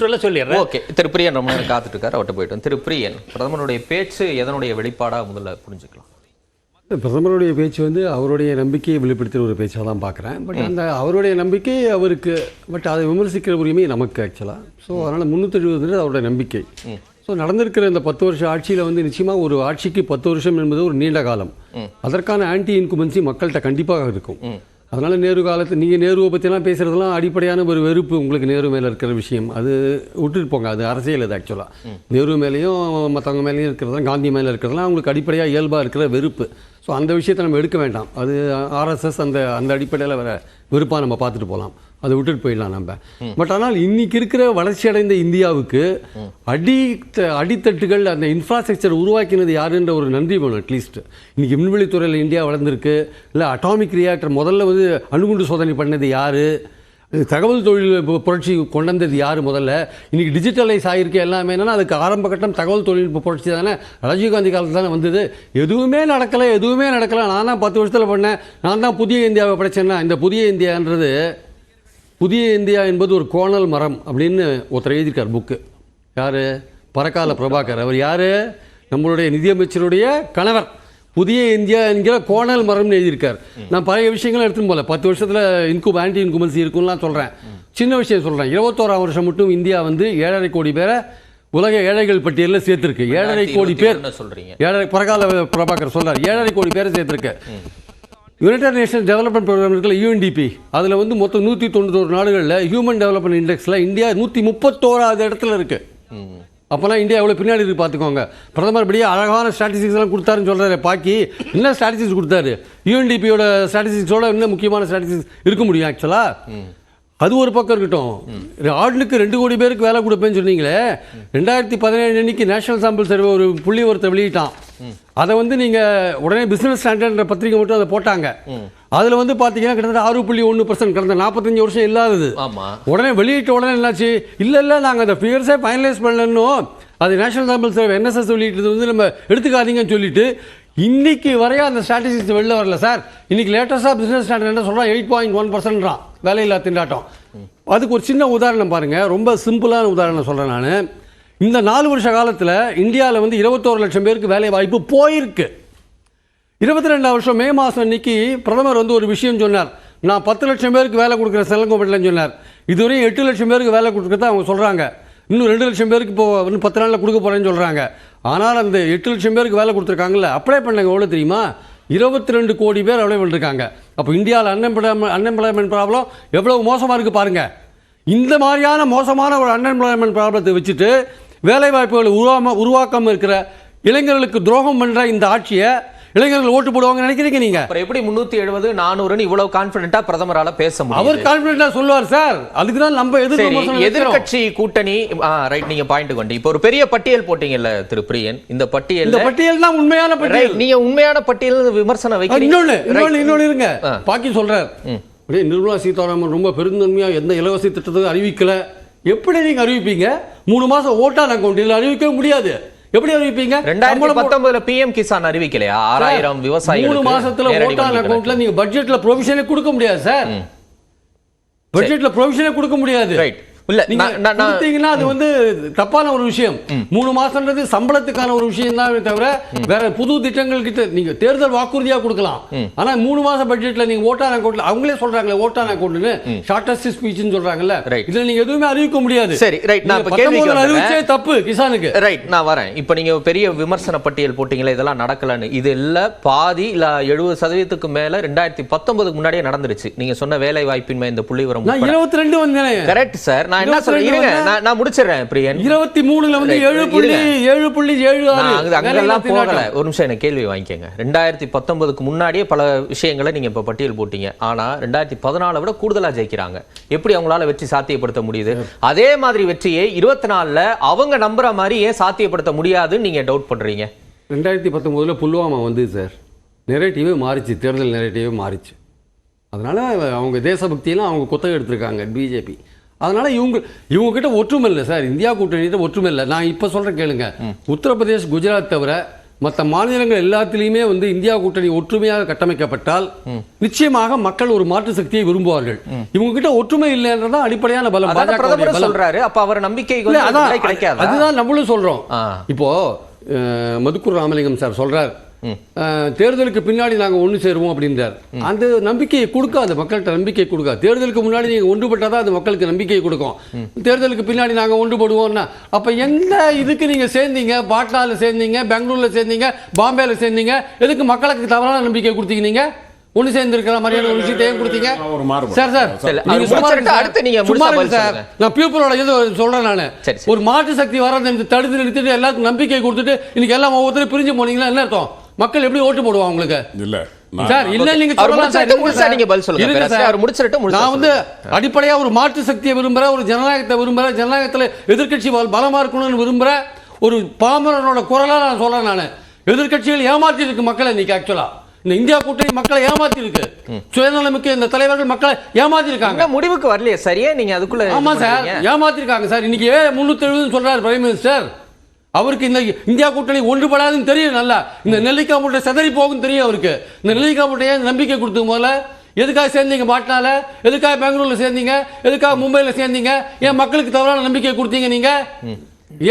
சொல்லிடுறேன். ஓகே, திரு பிரியன் ரொம்ப நேரம் காத்துட்டு இருக்காரு, அவர்கிட்ட போயிட்டு திரு பிரியன், பிரதமருடைய பேச்சு எதனுடைய வெளிப்பாடா முதல்ல புரிஞ்சுக்கலாம்? பிரதமருடைய பேச்சு வந்து அவருடைய நம்பிக்கையை வெளிப்படுத்துகிற ஒரு பேச்சாக தான் பார்க்குறேன். பட் அந்த அவருடைய நம்பிக்கை அவருக்கு, பட் அதை விமர்சிக்கிற உரிமை நமக்கு ஆக்சுவலாக. ஸோ அதனால் 370 அவருடைய நம்பிக்கை. ஸோ நடந்திருக்கிற இந்த 10 வருஷ ஆட்சியில் வந்து நிச்சயமாக ஒரு ஆட்சிக்கு 10 வருஷம் என்பது ஒரு நீண்ட காலம். அதற்கான ஆன்டி இன்குமென்சி மக்கள்கிட்ட கண்டிப்பாக இருக்கும். அதனால் நேரு காலத்தில் நீங்கள் நேருவை பற்றிலாம் பேசுகிறதுலாம் அடிப்படையான ஒரு வெறுப்பு உங்களுக்கு நேரு மேலே இருக்கிற விஷயம். அது விட்டுட்டு போங்க, அது அரசியல். அது ஆக்சுவலாக நேரு மேலேயும் மற்றவங்க மேலேயும் இருக்கிறதுலாம், காந்தி மேலே இருக்கிறதுலாம் அவங்களுக்கு அடிப்படையாக இயல்பாக இருக்கிற வெறுப்பு. ஸோ அந்த விஷயத்தை நம்ம எடுக்க வேண்டாம். அது ஆர்எஸ்எஸ் அந்த அடிப்படையில் வர வெறுப்பாக நம்ம பார்த்துட்டு போகலாம், அதை விட்டுட்டு போயிடலாம் நம்ம. பட் ஆனால் இன்னைக்கு இருக்கிற வளர்ச்சி அடைந்த இந்தியாவுக்கு அடித்தட்டுகள், அந்த இன்ஃப்ராஸ்ட்ரக்சர் உருவாக்கினது யாருன்ற ஒரு நன்றி வேணும். அட்லீஸ்ட் இன்னைக்கு விண்வெளித்துறையில் இந்தியா வளர்ந்துருக்கு. இல்லை அட்டாமிக் ரியாக்டர் முதல்ல வந்து அணுகுண்டு சோதனை பண்ணது யார், தகவல் தொழில் புரட்சி கொண்டு வந்தது யார், முதல்ல இன்றைக்கி டிஜிட்டலைஸ் ஆகிருக்கு எல்லாமே. என்னென்னா அதுக்கு ஆரம்ப கட்டம் தகவல் தொழில்நுட்ப புரட்சி தானே, ராஜீவ்காந்தி காலத்தில் தானே வந்தது. எதுவுமே நடக்கலை. நான் தான் 10 வருஷத்தில் பண்ணேன், நான் தான் புதிய இந்தியாவை படைச்சேன்னா. இந்த புதிய இந்தியான்றது, புதிய இந்தியா என்பது ஒரு கோணல் மரம் அப்படின்னு ஒருத்தர் எழுதியிருக்கார் புக்கு. யார்? பரக்கால பிரபாகர். அவர் யார்? நம்மளுடைய நிதியமைச்சருடைய கணவர். புதிய இந்தியா என்கிற கோணல் மரம்னு எழுதியிருக்கார். நான் பழைய விஷயங்களும் எடுத்துன்னு போல 10 வருஷத்தில் ஆன்டி இன்குமென்சி இருக்குன்னு சொல்கிறேன். சின்ன விஷயம் சொல்கிறேன். 21ஆம் வருஷம் மட்டும் இந்தியா வந்து 7.5 கோடி பேரை உலக ஏழைகள் பட்டியலில் சேர்த்துருக்கு. 7.5 கோடி பேர் சொல்கிறீங்க. பரகால பிரபாகர் சொல்கிறார் 7.5 கோடி பேரை சேர்த்துருக்கு. யுனைடெட் நேஷன்ஸ் டெவலப்மெண்ட் ப்ரோக்ராம் இருக்குல்ல, UNDP, அதில் வந்து மொத்தம் 191 நாடுகளில் ஹியூமன் டெவலப்மெண்ட் இண்டெக்ஸில் இந்தியா 131வது இடத்துல இருக்குது. அப்போல்லாம் இந்தியா எவ்வளோ பின்னாடி இருக்குது பார்த்துக்கோங்க. பிரதமர் இப்படியே அழகான ஸ்ட்ராட்டஜிக்ஸ்லாம் கொடுத்தாருன்னு சொல்கிறாரு. பாக்கி என்ன ஸ்ட்ராட்டஜிக்ஸ் கொடுத்தாரு? UNDPயோட ஸ்ட்ராட்டஜிக்ஸோட இன்னும் முக்கியமான ஸ்ட்ராட்டஜிக்ஸ் இருக்க முடியும் ஆக்சுவலாக. அது ஒரு பக்கம் இருக்கட்டும். ஆண்டுக்கு 2 கோடி பேருக்கு வேலை கொடுப்பேன்னு சொன்னீங்களே. 2017 அன்னைக்கு நேஷனல் சாம்பிள் சர்வே ஒரு புள்ளி ஒருத்தர் வெளியிட்டான். அதை வந்து நீங்கள் உடனே பிஸ்னஸ் ஸ்டாண்டர்ட்ன்ற பத்திரிகை மட்டும் அதை போட்டாங்க. அதில் வந்து பார்த்தீங்கன்னா கிட்டத்தட்ட 6.1% கடந்த 45 வருஷம் இல்லாதது. உடனே வெளியிட்ட உடனே என்னாச்சு? இல்லை நாங்கள் அந்த ஃபிகர்ஸே ஃபைனலைஸ் பண்ணணும், அது நேஷனல் சாம்பிள் சர்வே NSS வெளியிட்டது வந்து நம்ம எடுத்துக்காதீங்கன்னு சொல்லிட்டு இன்னைக்கு வரையா அந்த ஸ்ட்ராட்டஜிஸ் வெளில வரல சார். இன்னைக்கு லேட்டஸ்டாக பிஸ்னஸ் ஸ்டாண்டர்ட் என்ன சொல்கிறான்? 8.1%. வேலையில்லா திண்டாட்டம். அதுக்கு ஒரு சின்ன உதாரணம் பாருங்கள், ரொம்ப சிம்பிளான உதாரணம் சொல்கிறேன் நான். இந்த 4 வருஷ காலத்தில் இந்தியாவில் வந்து 21 லட்சம் பேருக்கு வேலை வாய்ப்பு போயிருக்கு. 22ஆம் வருஷம் மே மாதம் அன்னைக்கு பிரதமர் வந்து ஒரு விஷயம் சொன்னார். நான் 10 லட்சம் பேருக்கு வேலை கொடுக்குற செலங்கோப்பட்டில்னு சொன்னார். இதுவரையும் 8 லட்சம் பேருக்கு வேலை கொடுக்குறத அவங்க சொல்கிறாங்க. இன்னும் 2 லட்சம் பேருக்கு இப்போ இன்னும் 10 நாளில் கொடுக்க போகிறேன்னு சொல்கிறாங்க. ஆனால் அந்த 8 லட்சம் பேருக்கு வேலை கொடுத்துருக்காங்கல்ல, அப்ளை பண்ணாங்க எவ்வளோ தெரியுமா? 22 கோடி பேர் அப்ளை பண்ணிருக்காங்க. அப்போ இந்தியாவில் அன்எம்ப்ளாய்மெண்ட் ப்ராப்ளம் எவ்வளோ மோசமாக இருக்குது பாருங்கள். இந்த மாதிரியான மோசமான ஒரு அன்எம்ப்ளாய்மெண்ட் ப்ராப்ளத்தை வச்சுட்டு வேலை வாய்ப்புகளை உருவாக்காமல் இருக்கிற இளைஞர்களுக்கு துரோகம் பண்ணுற இந்த ஆட்சியை இளைஞர்கள் ஓட்டு போடுவாங்க நினைக்கிறீங்க நீங்க? எப்படி 370 400 இவ்வளவு கான்பிடென்ட்டா பிரதமரால பேச முடியும்? அவர் கான்பிடென்ட்டா சொல்லுவார் சார். அதுக்கு தான் நம்ம எதிர்க்கட்சி கூட்டணி ரைட். நீங்க பாயிண்ட் கொண்டு இப்போ ஒரு பெரிய பட்டியல் போட்டீங்கல்ல திரு பிரியன், இந்த பட்டியல் தான் உண்மையான பட்டியல். நீங்க உண்மையான பட்டியல் விமர்சனம் வைக்கிறீங்க. இன்னொன்னு இருங்க, பாக்கி சொல்றார். நிர்மலா சீதாராமன் ரொம்ப பெருந்தன்மையா எந்த இலவச திட்டத்தையும் அறிவிக்கல. எப்படி நீங்க அறிவிப்பீங்க? 3 மாசம் ஓட்டான் அக்கௌண்ட் இதுல அறிவிக்க முடியாது. எப்படி அறிவிப்பீங்க? 2019 PM கிசான் அறிவிக்கலையா? 6000 விவசாயிகள் 3 மாசத்துல ஓட்டான் அக்கௌண்ட்ல நீங்க பட்ஜெட்ல ப்ரொவிஷனே கொடுக்க முடியாது சார். பட்ஜெட்ல ப்ரொவிஷனே கொடுக்க முடியாது. ரைட். இல்ல கொடுத்தீங்கன்னா அது வந்து தப்பான ஒரு விஷயம். 3 மாசம்ன்றது சம்பளத்துக்கான ஒரு விஷயம் தான் தவிர வேற புது திட்டங்கள் கிட்ட நீங்க தேர்தல் வாக்குறுதியா கொடுக்கலாம். ஆனா 3 மாச பட்ஜெட்ல நீங்க ஓட்டான் அக்கௌண்ட்ல அவங்களே சொல்றாங்களே ஓட்டான் அக்கௌண்ட்னு ஷார்ட்டஸ்ட் ஸ்பீச்னு சொல்றாங்கல்ல, இதுல நீங்க எதுவுமே அறிவிக்க முடியாது. சரி ரைட். நான் இப்ப கேள்விக்கு அறிவிச்சே தப்பு கிசானுக்கு. ரைட், நான் வரேன். இப்ப நீங்க பெரிய விமர்சன பட்டியல் போட்டீங்களே, இதெல்லாம் நடக்கலன்னு. இது இல்ல பாதி இல்ல 70% மேல 2019 முன்னாடியே நடந்துருச்சு. நீங்க சொன்ன வேலை வாய்ப்பின்மை இந்த புள்ளிவிவரம் 22 வந்தேன். Correct sir. நான் என்ன சொல்றேன், நான் முடிச்சிடுறேன் பிரியன். 23ல வந்து 7.76 அங்கெல்லாம் போகல. ஒரு நிமிஷம் என்ன கேள்வி வாங்கிக்கங்க. 2019க்கு முன்னாடியே பல விஷயங்களை நீங்க இப்ப பட்டியல் போட்டீங்க. ஆனா 2014 விட கூடுதலா ஜெயிக்கிறாங்க. எப்படி அவங்களால வெற்றி சாத்தியப்படுத்த முடியுது? அதே மாதிரி வெற்றியை 24ல அவங்க நம்புற மாதிரி ஏன் சாத்தியப்படுத்த முடியாதுன்னு நீங்க டவுட் பண்றீங்க? 2019ல புல்வாமா வந்து சார் நெரேட்டிவே மாறிச்சு, தேர்தல் நெரேட்டிவே மாறிச்சு. அதனால அவங்க தேசபக்தியெல்லாம் அவங்க குத்தகை எடுத்திருக்காங்க பிஜேபி. அதனால் இவங்க கிட்ட ஒற்றுமை இல்லை சார். இந்தியா கூட்டணிகிட்ட ஒற்றுமை இல்லை. நான் இப்போ சொல்கிறேன் கேளுங்க. உத்தரப்பிரதேஷ், குஜராத் தவிர மற்ற மாநிலங்கள் எல்லாத்திலையுமே வந்து இந்தியா கூட்டணி ஒற்றுமையாக கட்டமைக்கப்பட்டால் நிச்சயமாக மக்கள் ஒரு மாற்று சக்தியை விரும்புவார்கள். இவங்க கிட்ட ஒற்றுமை இல்லைன்றதான் அடிப்படையான பலம். பிரதமர் சொல்றாரு, அப்ப அவர் நம்பிக்கை கிடைக்காது. அதுதான் நம்மளும் சொல்றோம். இப்போ மதுக்கூர் ராமலிங்கம் சார் சொல்றார், தேர்தலுக்கு பின்னாடி நாங்கள் ஒன்று சேருவோம் அப்படின்றார். அந்த நம்பிக்கையை கொடுக்காது, மக்கள்கிட்ட நம்பிக்கை கொடுக்காது. தேர்தலுக்கு முன்னாடி நீங்கள் ஒன்றுபட்டாதான் அது மக்களுக்கு நம்பிக்கையை கொடுக்கும். தேர்தலுக்கு பின்னாடி நாங்கள் ஒன்றுபடுவோம்னா அப்போ எந்த இதுக்கு நீங்கள் சேர்ந்தீங்க? பாட்னாவில் சேர்ந்தீங்க, பெங்களூரில் சேர்ந்தீங்க, பாம்பேல சேர்ந்தீங்க, எதுக்கு மக்களுக்கு தவறான நம்பிக்கை கொடுத்தீங்க? நீங்கள் ஒன்று சேர்ந்திருக்கிற மாதிரியான ஒரு விஷயத்தையும் கொடுத்தீங்க சார். நான் பீப்புளோட இது சொல்றேன். நான் ஒரு மாற்று சக்தி வர்றதை தடுத்து நிறுத்திட்டு எல்லாருக்கும் நம்பிக்கை கொடுத்துட்டு இன்னைக்கு எல்லாம் ஒவ்வொருத்தரும் பிரிஞ்சு போனீங்கன்னா என்ன அர்த்தம்? மக்கள் எப்படி ஓட்டு போடுவாங்க உங்களுக்கு? இல்ல சார், இல்ல நீங்க நான் வந்து அடிப்படையா ஒரு மாற்று சக்தியை விரும்புறேன், ஒரு ஜனநாயகத்தை விரும்புறேன், ஜனநாயகத்துல எதிர்க்கட்சி பலமா இருக்கணும்னு விரும்புறேன். ஒரு பாமரனோட குரலா நான் சொல்றேன். நான் எதிர்க்கட்சிகள் ஏமாற்றி இருக்கு மக்களை. இன்னைக்கு ஆக்சுவலா இந்த இந்தியா கூட்டணி மக்களை ஏமாத்தி இருக்கு. சுயநலமிக்க இந்த தலைவர்கள் மக்களை ஏமாத்தி இருக்காங்க. முடிவுக்கு வரலையே சரியா? நீங்க அதுக்குள்ள ஆமா சார், ஏமாத்தி இருக்காங்க சார். இன்னைக்கு 370 சொல்றாரு பிரைம் மினிஸ்டர். அவருக்கு இந்த இந்தியா கூட்டணி ஒன்றுபடாதுன்னு தெரியும். நல்லா இந்த நெல்லிக்காய் மூட்டை செதறி போகும் தெரியும் அவருக்கு. இந்த நெல்லிக்காய் மூட்டையை நம்பிக்கை கொடுத்து போல எதுக்காக சேர்ந்தீங்க? பாட்னால எதுக்காக பெங்களூர்ல சேர்ந்தீங்க? எதுக்காக மும்பைல சேர்ந்தீங்க? ஏன் மக்களுக்கு தவறான நம்பிக்கை கொடுத்தீங்க? நீங்க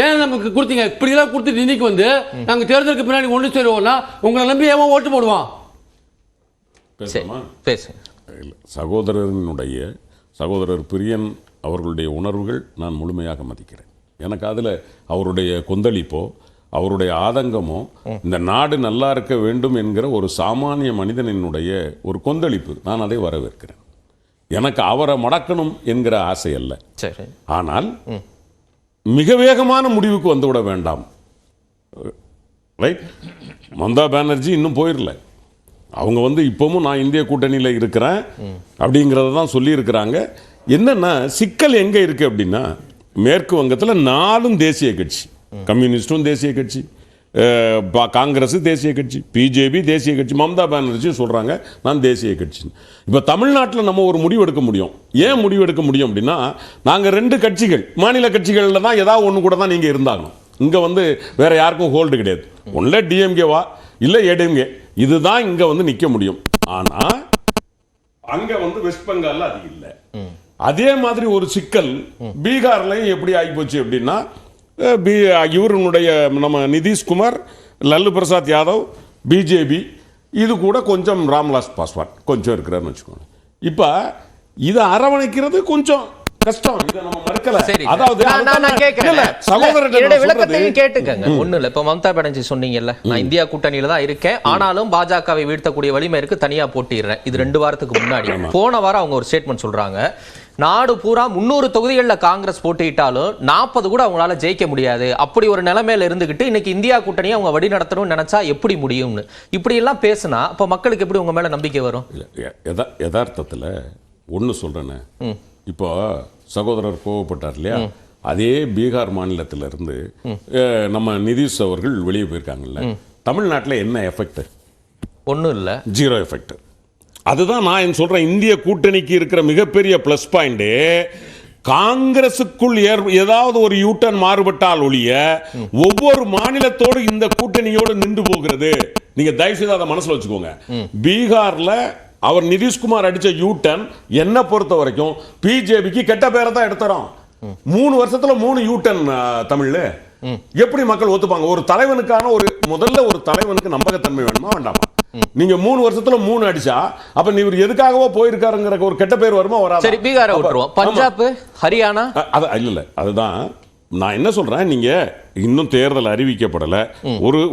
ஏன் நமக்கு கொடுத்தீங்க? இப்படி எல்லாம் கொடுத்துட்டு இன்னைக்கு வந்து நாங்க தேர்தலுக்கு பின்னாடி ஒன்று சேருவோம்னா உங்களை நம்பி ஏன் ஓட்டு போடுவான்? சகோதரர் பிரியன் அவர்களுடைய உணர்வுகள் நான் முழுமையாக மதிக்கிறேன். எனக்கு அதில் அவருடைய கொந்தளிப்போ அவருடைய ஆதங்கமோ இந்த நாடு நல்லா இருக்க வேண்டும் என்கிற ஒரு சாமானிய மனிதனினுடைய ஒரு கொந்தளிப்பு, நான் அதை வரவேற்கிறேன். எனக்கு அவரை மடக்கணும் என்கிற ஆசை அல்ல. ஆனால் மிக வேகமான முடிவுக்கு வந்துவிட வேண்டாம். ரைட், மம்தா பானர்ஜி இன்னும் போயிடல. அவங்க வந்து இப்பவும் நான் இந்திய கூட்டணியில் இருக்கிறேன் அப்படிங்கிறத தான் சொல்லியிருக்கிறாங்க. என்னன்னா சிக்கல் எங்கே இருக்கு அப்படின்னா, மேற்கு வங்கத்தில் 4 தேசிய கட்சி, கம்யூனிஸ்டும் தேசிய கட்சி, காங்கிரஸ் தேசிய கட்சி, பிஜேபி தேசிய கட்சி, மம்தா பானர்ஜியும் சொல்றாங்க நான் தேசிய கட்சி. இப்போ தமிழ்நாட்டில் நம்ம ஒரு முடிவு எடுக்க முடியும். ஏன் முடிவு எடுக்க முடியும் அப்படின்னா, நாங்கள் 2 கட்சிகள், மாநில கட்சிகளில் தான் ஏதாவது ஒன்று கூட தான் நீங்கள் இருந்தாங்க. இங்கே வந்து வேற யாருக்கும் ஹோல்டு கிடையாது. ஒன்ல டிஎம்கேவா இல்லை ஏடிஎம்கே, இதுதான் இங்கே வந்து நிற்க முடியும். ஆனால் அங்கே வந்து வெஸ்ட் பெங்காலில் அது இல்லை. அதே மாதிரி ஒரு சிக்கல் பீகார்லையும் எப்படி ஆகிப்போச்சு அப்படின்னா, இவருடைய நம்ம நிதிஷ்குமார், லல்லு பிரசாத் யாதவ், பிஜேபி, இது கூட கொஞ்சம் ராம்விலாஸ் பாஸ்வான் கொஞ்சம் இருக்கிறாருன்னு வச்சுக்கோங்க. இப்போ இதை அரவணைக்கிறது கொஞ்சம் கஷ்டம். இதை நம்ம மறுக்கல. அதாவது விளக்கத்தையும் கேட்டுக்கங்க. ஒண்ணு இல்ல, இப்ப மம்தா பானர்ஜி சொன்னீங்கல்ல, நான் இந்தியா கூட்டணியில தான் இருக்கேன், ஆனாலும் பாஜகவை வீழ்த்தக்கூடிய வலிமை இருக்கு, தனியா போட்டிடுறேன். இது 2 வாரத்துக்கு முன்னாடி. போன வாரம் அவங்க ஒரு ஸ்டேட்மெண்ட் சொல்றாங்க, நாடு பூரா 300 தொகுதிகளில் காங்கிரஸ் போட்டியிட்டாலும் 40 கூட அவங்களால ஜெயிக்க முடியாது. அப்படி ஒரு நிலைமையில இருந்துகிட்டு இன்னைக்கு இந்தியா கூட்டணியை அவங்க வழி நடத்தணும்னு நினைச்சா எப்படி முடியும்னு இப்படி எல்லாம் பேசினா அப்ப மக்களுக்கு எப்படி உங்க மேல நம்பிக்கை வரும்? யதார்த்தத்தில் ஒன்று சொல்றேன்னு, இப்போ சகோதரர் கோவப்பட்டார் இல்லையா, அதே பீகார் மாநிலத்திலிருந்து நம்ம நிதிஷ் அவர்கள் வெளியே போயிருக்காங்கல்ல, தமிழ்நாட்டில் என்ன எஃபெக்ட்? ஒன்றும் இல்லை, 0 எஃபெக்ட். அதுதான் நான் சொல்றேன், இந்திய கூட்டணிக்கு இருக்கிற மிகப்பெரிய பிளஸ் பாயிண்ட். காங்கிரசுக்குள் ஏதாவது ஒரு யூட்டன் மாறுபட்டால் ஒழிய ஒவ்வொரு மாநிலத்தோடு இந்த கூட்டணியோடு நின்று போகிறது. நீங்க தயவு செய்து அதை மனசுல வச்சுக்கோங்க. பீகார்ல அவர் நிதிஷ்குமார் அடிச்ச யூட்டன் என்ன பொறுத்த வரைக்கும் பிஜேபிக்கு கெட்ட பேரை தான் எடுத்துறோம். 3 வருஷத்துல 3 யூட்டன் தமிழ்ல எப்படி மக்கள் ஒத்துப்பாங்க? ஒரு தலைவனுக்கான முதல்ல ஒரு தலைவனுக்கு நம்பகத்தன்மை வேணுமா வேண்டாமா? நீங்க 3 வருஷத்துல 3 அடிச்சா அப்ப நீ எதுக்காகவோ போயிருக்காருங்கிற ஒரு கெட்ட பேர் வருமா வராது? சரி, பீகாரை விட்டுருவோம். பஞ்சாப், ஹரியானா இல்ல, அதுதான் நான் என்ன சொல்றேன். நீங்க இன்னும் தேர்தல் அறிவிக்கப்படல,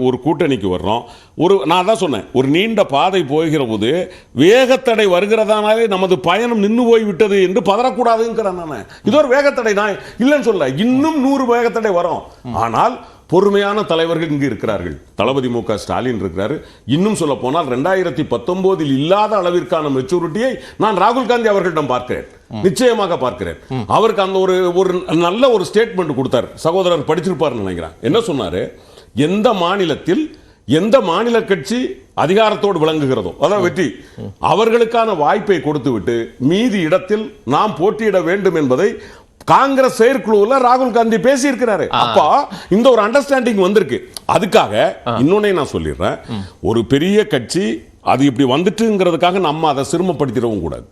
ஒரு கூட்டணிக்கு வர்றோம். நான் தான் சொன்னேன், ஒரு நீண்ட பாதை போகிற போது வேகத்தடை வருகிறதானாலே நமது பயணம் நின்று போய் விட்டது என்று பதறக்கூடாதுங்கிறேன். நான் இது ஒரு வேகத்தடை நான் இல்லைன்னு சொல்ல, இன்னும் 100 வேகத்தடை வரும். ஆனால் பொறுமையான தலைவர்கள் இங்கு இருக்கிறார்கள். தளபதி மு.க. ஸ்டாலின் இருக்கிறாரு. இன்னும் சொல்ல போனால் 2019 இல்லாத அளவிற்கான மெச்சூரிட்டியை நான் ராகுல் காந்தி அவர்களிடம் பார்க்கிறேன், நிச்சயமாக பார்க்கிறேன். அவருக்கு அந்த ஒரு நல்ல ஒரு ஸ்டேட்மெண்ட் கொடுத்தார். சகோதரர் படிச்சிருப்பார் நினைக்கிறேன். என்ன சொன்னாரு? எந்த மாநிலத்தில் எந்த மாநில கட்சி அதிகாரத்தோடு விளங்குகிறதோ அதான் வெற்றி, அவர்களுக்கான வாய்ப்பை கொடுத்து விட்டு மீதி இடத்தில் நாம் போட்டியிட வேண்டும் என்பதை காங்கிரஸ் செயற்குழுவில் ராகுல் காந்தி பேசி இருக்கிறாரு. அப்போ இந்த ஒரு அண்டர்ஸ்டாண்டிங் வந்திருக்கு. அதுக்காக இன்னொன்னே நான் சொல்லிடுறேன், ஒரு பெரிய கட்சி அது இப்படி வந்துட்டுங்கிறதுக்காக நம்ம அதை சிரமப்படுத்திடவும் கூடாது.